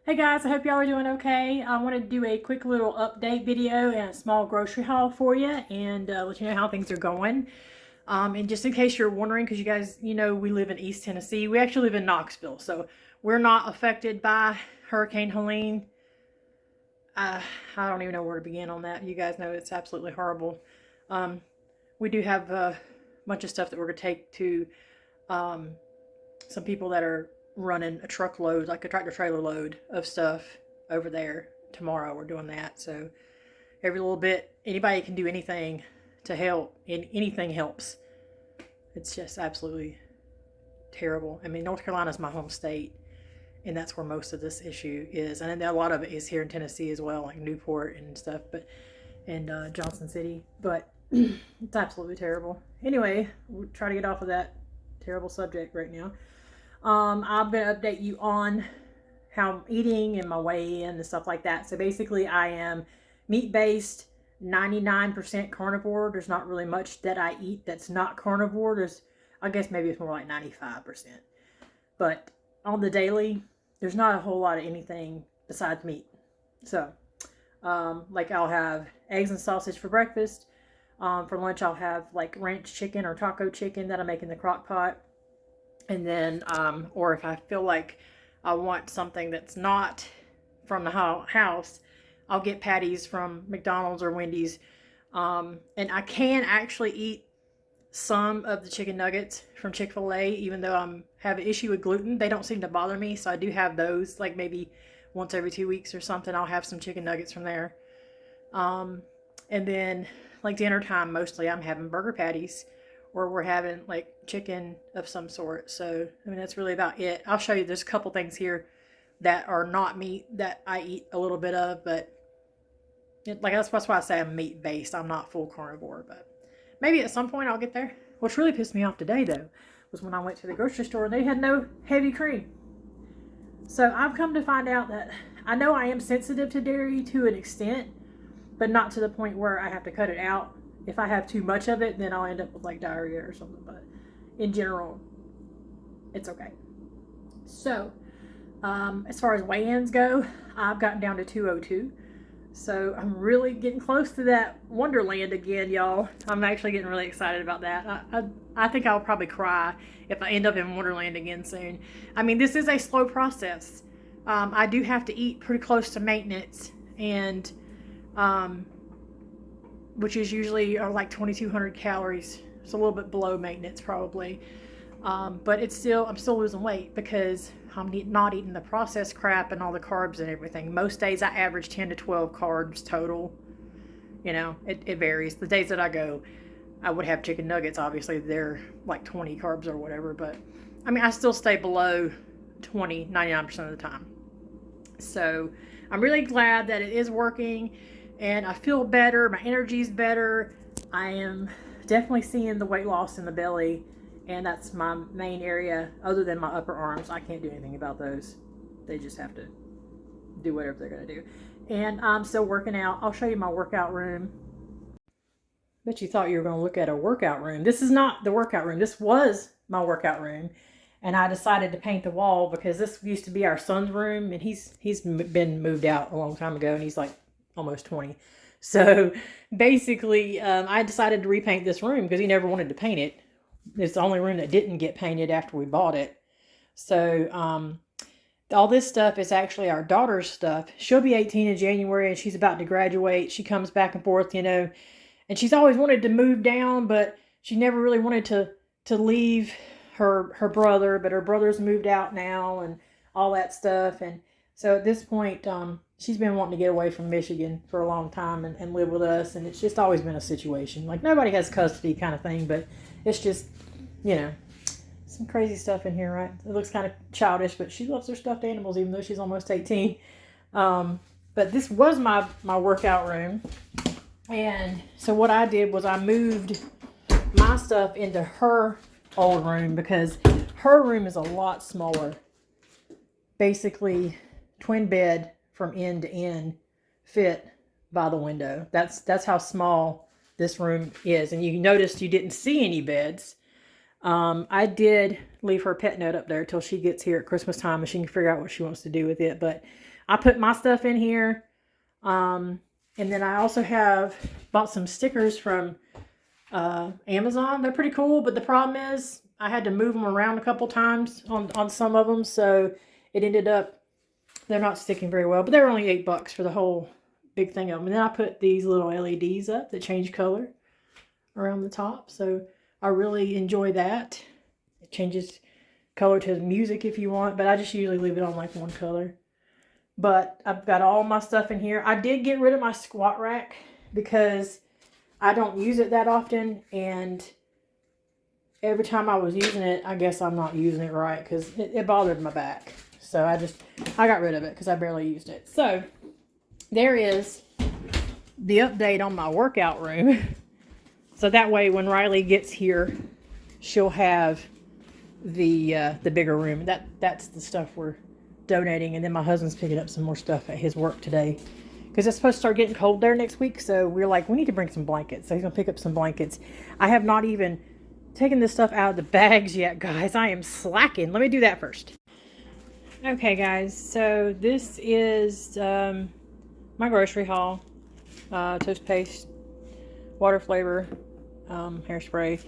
Hey guys, I hope y'all are doing okay. I want to do a quick little update video and a small grocery haul for you and let you know how things are going. And just in case you're wondering, because you guys, we live in East Tennessee. We actually live in Knoxville, so we're not affected by Hurricane Helene. I don't even know where to begin on that. You guys know it's absolutely horrible. We do have a bunch of stuff that we're going to take to some people that are running a truckload, like a tractor trailer load of stuff over there tomorrow. We're doing that. So every little bit, anybody can do anything to help, and anything helps. It's just absolutely terrible. I mean, North Carolina is my home state, and that's where most of this issue is. And a lot of it is here in Tennessee as well, like Newport and stuff, and Johnson City. But it's absolutely terrible. Anyway, we'll try to get off of that terrible subject right now. I'm going to update you on how I'm eating and my weigh-in and stuff like that. So basically, I am meat-based, 99% carnivore. There's not really much that I eat that's not carnivore. I guess maybe it's more like 95%. But on the daily, there's not a whole lot of anything besides meat. So, like I'll have eggs and sausage for breakfast. For lunch, I'll have like ranch chicken or taco chicken that I make in the crock pot. And then, or if I feel like I want something that's not from the house, I'll get patties from McDonald's or Wendy's. And I can actually eat some of the chicken nuggets from Chick-fil-A, even though I have an issue with gluten. They don't seem to bother me, so I do have those, like maybe once every 2 weeks or something. I'll have some chicken nuggets from there. And then, like dinner time, mostly I'm having burger patties, or we're having like chicken of some sort. So, I mean, that's really about it. I'll show you, there's a couple things here that are not meat that I eat a little bit of, but that's why I say I'm meat based. I'm not full carnivore, but maybe at some point I'll get there. What's really pissed me off today though was when I went to the grocery store and they had no heavy cream. So I've come to find out that I know I am sensitive to dairy to an extent, but not to the point where I have to cut it out. If I have too much of it, then I'll end up with like diarrhea or something. But in general, it's okay. So, as far as weigh-ins go, I've gotten down to 202. So I'm really getting close to that Wonderland again, y'all. I'm actually getting really excited about that. I think I'll probably cry if I end up in Wonderland again soon. I mean, this is a slow process. I do have to eat pretty close to maintenance, and which is usually like 2,200 calories. It's a little bit below maintenance probably. But I'm still losing weight because I'm not eating the processed crap and all the carbs and everything. Most days I average 10 to 12 carbs total. It varies. The days that I go, I would have chicken nuggets. Obviously, they're like 20 carbs or whatever. But, I mean, I still stay below 20, 99% of the time. So, I'm really glad that it is working. And I feel better. My energy's better. I am definitely seeing the weight loss in the belly. And that's my main area. Other than my upper arms, I can't do anything about those. They just have to do whatever they're going to do. And I'm still working out. I'll show you my workout room. Bet you thought you were going to look at a workout room. This is not the workout room. This was my workout room. And I decided to paint the wall because this used to be our son's room. And he's been moved out a long time ago. And he's like almost 20. So basically, I decided to repaint this room because he never wanted to paint it. It's the only room that didn't get painted after we bought it. So all this stuff is actually our daughter's stuff. She'll be 18 in January and she's about to graduate. She comes back and forth, and she's always wanted to move down, but she never really wanted to leave her brother, but her brother's moved out now and all that stuff. And so at this point, she's been wanting to get away from Michigan for a long time and live with us. And it's just always been a situation. Like, nobody has custody kind of thing, but it's just, some crazy stuff in here, right? It looks kind of childish, but she loves her stuffed animals, even though she's almost 18. But this was my workout room. And so what I did was I moved my stuff into her old room because her room is a lot smaller. Basically, twin bed from end to end fit by the window. That's how small this room is. And you noticed you didn't see any beds. I did leave her pet note up there till she gets here at Christmas time and she can figure out what she wants to do with it. But I put my stuff in here. And then I also have bought some stickers from Amazon. They're pretty cool, but the problem is I had to move them around a couple times on some of them, so it ended up they're not sticking very well. But they were only $8 for the whole big thing of them. And then I put these little LEDs up that change color around the top, so I really enjoy that. It changes color to music if you want, but I just usually leave it on like one color. But I've got all my stuff in here. I did get rid of my squat rack because I don't use it that often, and every time I was using it, I guess I'm not using it right because it bothered my back. So I got rid of it because I barely used it. So there is the update on my workout room. So that way when Riley gets here, she'll have the bigger room. That's the stuff we're donating, and then my husband's picking up some more stuff at his work today because it's supposed to start getting cold there next week. So we're like, we need to bring some blankets. So he's gonna pick up some blankets. I have not even taken this stuff out of the bags yet, guys. I am slacking. Let me do that first. Okay, guys, so this is my grocery haul. Toast paste, water flavor, hairspray,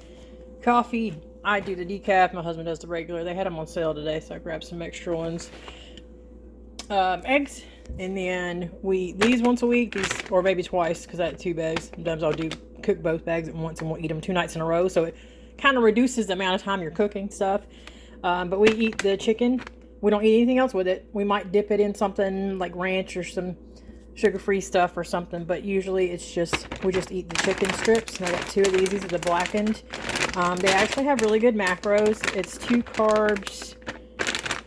coffee. I do the decaf. My husband does the regular. They had them on sale today, so I grabbed some extra ones. Eggs, and then we these once a week, or maybe twice, because I had 2 bags. Sometimes I'll cook both bags at once, and we'll eat them 2 nights in a row, so it kind of reduces the amount of time you're cooking stuff. But we eat the chicken. We don't eat anything else with it. We might dip it in something like ranch or some sugar-free stuff or something, but usually we just eat the chicken strips. And I got 2 of these. These are the blackened. They actually have really good macros. It's 2 carbs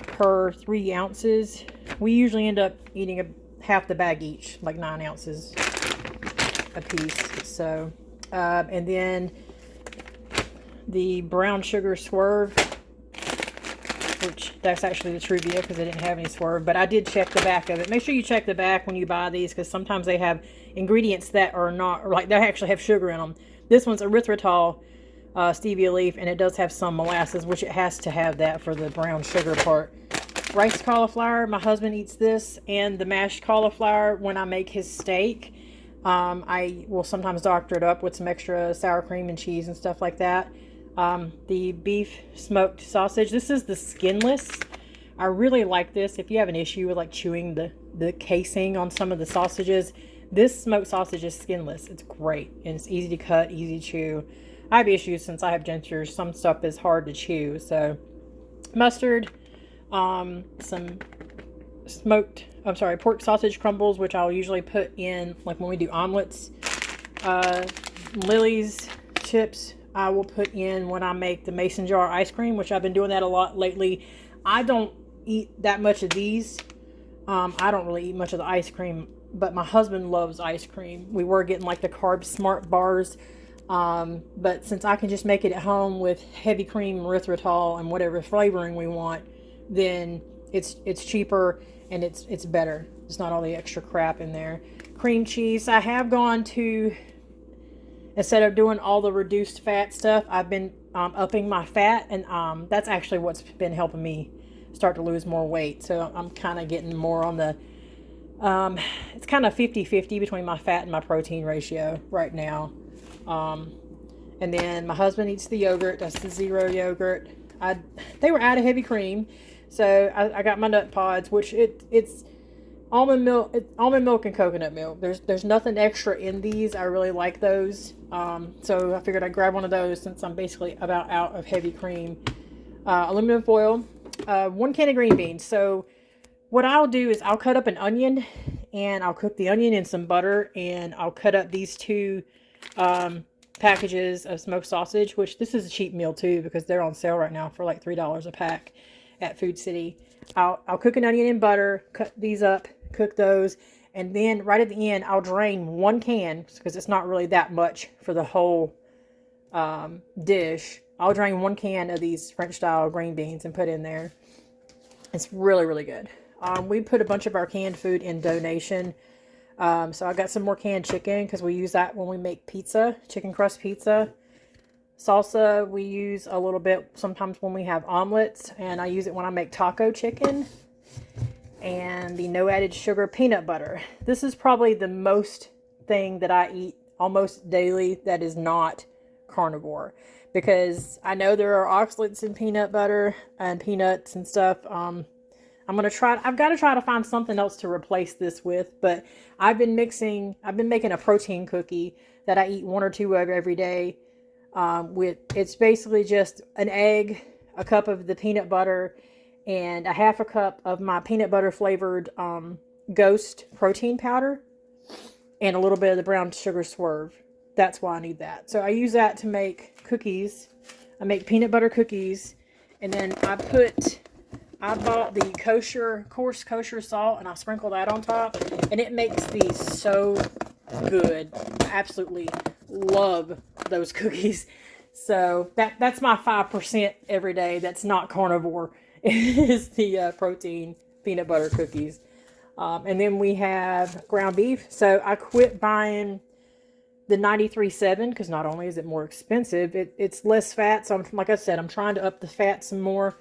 per 3 ounces. We usually end up eating half the bag each, like 9 ounces a piece. So, and then the brown sugar swerve, which that's actually the Truvia because they didn't have any swerve, but I did check the back of it. Make sure you check the back when you buy these because sometimes they have ingredients that are not, or like they actually have sugar in them. This one's erythritol, stevia leaf, and it does have some molasses, which it has to have that for the brown sugar part. Rice cauliflower, my husband eats this, and the mashed cauliflower when I make his steak. I will sometimes doctor it up with some extra sour cream and cheese and stuff like that. The beef smoked sausage. This is the skinless. I really like this. If you have an issue with like chewing the casing on some of the sausages, this smoked sausage is skinless. It's great, and it's easy to cut, easy to chew. I have issues since I have dentures. Some stuff is hard to chew. So mustard, some pork sausage crumbles, which I'll usually put in like when we do omelets. Lily's chips I will put in when I make the mason jar ice cream, which I've been doing that a lot lately. I don't eat that much of these. I don't really eat much of the ice cream, but my husband loves ice cream. We were getting like the Carb Smart bars, but since I can just make it at home with heavy cream, erythritol, and whatever flavoring we want, then it's cheaper and it's better. It's not all the extra crap in there. Cream cheese. I have gone to, instead of doing all the reduced fat stuff, I've been upping my fat, and that's actually what's been helping me start to lose more weight. So I'm kind of getting more on the, it's kind of 50-50 between my fat and my protein ratio right now. And then my husband eats the yogurt. That's the zero yogurt. They were out of heavy cream, so I got my nut pods, which it's almond milk and coconut milk. There's nothing extra in these. I really like those. So I figured I'd grab one of those since I'm basically about out of heavy cream. Aluminum foil, 1 can of green beans. So what I'll do is I'll cut up an onion, and I'll cook the onion in some butter, and I'll cut up these 2 packages of smoked sausage, which this is a cheap meal too because they're on sale right now for like $3 a pack at Food City. I'll cook an onion in butter, cut these up, cook those, and then right at the end I'll drain 1 can because it's not really that much for the whole dish. I'll drain 1 can of these French style green beans and put in there. It's really, really good. We put a bunch of our canned food in donation. So I got some more canned chicken because we use that when we make pizza, chicken crust pizza. Salsa we use a little bit sometimes when we have omelets, and I use it when I make taco chicken. and the no added sugar peanut butter. This is probably the most thing that I eat almost daily that is not carnivore, because I know there are oxalates in peanut butter and peanuts and stuff. I've got to try to find something else to replace this with, but I've been making a protein cookie that I eat 1 or 2 of every day. It's basically just an egg, a cup of the peanut butter, and a half a cup of my peanut butter flavored Ghost protein powder, and a little bit of the brown sugar swerve. That's why I need that. So I use that to make cookies. I make peanut butter cookies, and then I bought the coarse kosher salt, and I sprinkle that on top, and it makes these so good. I absolutely love those cookies. So that's my 5% every day that's not carnivore, is the protein peanut butter cookies. And then we have ground beef. So I quit buying the 93.7 because not only is it more expensive, it's less fat. So like I said, I'm trying to up the fat some more.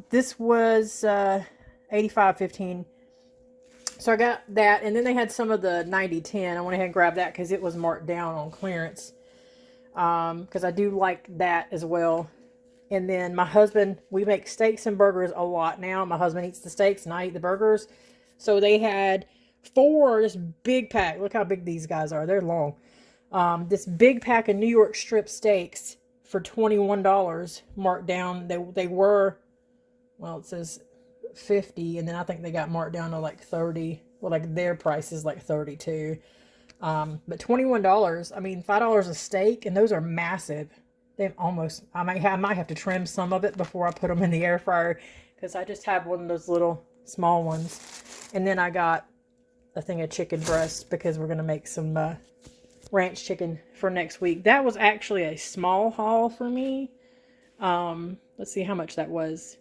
This was 85.15. So I got that, and then they had some of the 90.10. I went ahead and grabbed that because it was marked down on clearance. Because I do like that as well. And then my husband, we make steaks and burgers a lot now. My husband eats the steaks and I eat the burgers. So they had 4, this big pack. Look how big these guys are. They're long. This big pack of New York strip steaks for $21 marked down. They were, well, it says 50, and then I think they got marked down to like 30. Well, like their price is like 32. But $21, I mean, $5 a steak, and those are massive. They've almost, I might have to trim some of it before I put them in the air fryer, because I just have one of those little small ones. And then I got a thing of chicken breast because we're going to make some ranch chicken for next week. That was actually a small haul for me. Let's see how much that was.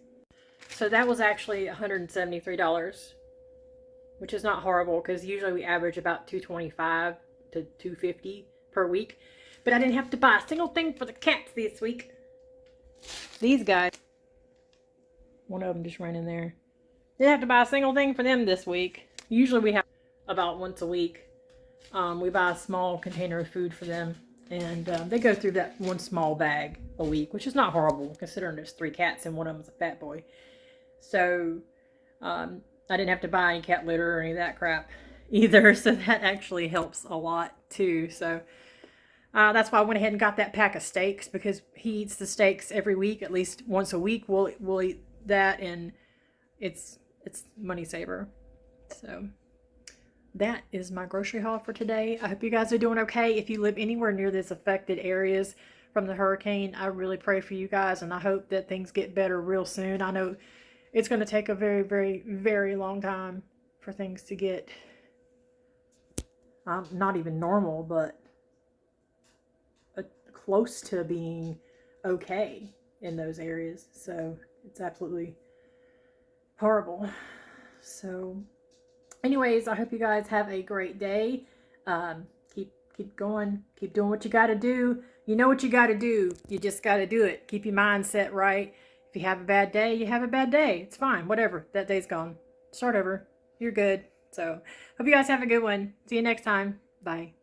So that was actually $173, which is not horrible because usually we average about $225 to $250 per week. But I didn't have to buy a single thing for the cats this week. These guys, one of them just ran in there. Didn't have to buy a single thing for them this week. Usually we have about once a week. We buy a small container of food for them, and they go through that one small bag a week, which is not horrible considering there's 3 cats and one of them's a fat boy. So I didn't have to buy any cat litter or any of that crap either, so that actually helps a lot too. So that's why I went ahead and got that pack of steaks, because he eats the steaks every week, at least once a week. We'll eat that, and it's money saver. So that is my grocery haul for today. I hope you guys are doing okay. If you live anywhere near this affected areas from the hurricane, I really pray for you guys, and I hope that things get better real soon. I know it's going to take a very, very, very long time for things to get not even normal, but close to being okay in those areas. So it's absolutely horrible. So anyways, I hope you guys have a great day. Keep going. Keep doing what you got to do. You know what you got to do. You just got to do it. Keep your mindset right. If you have a bad day, you have a bad day. It's fine. Whatever. That day's gone. Start over. You're good. So hope you guys have a good one. See you next time. Bye.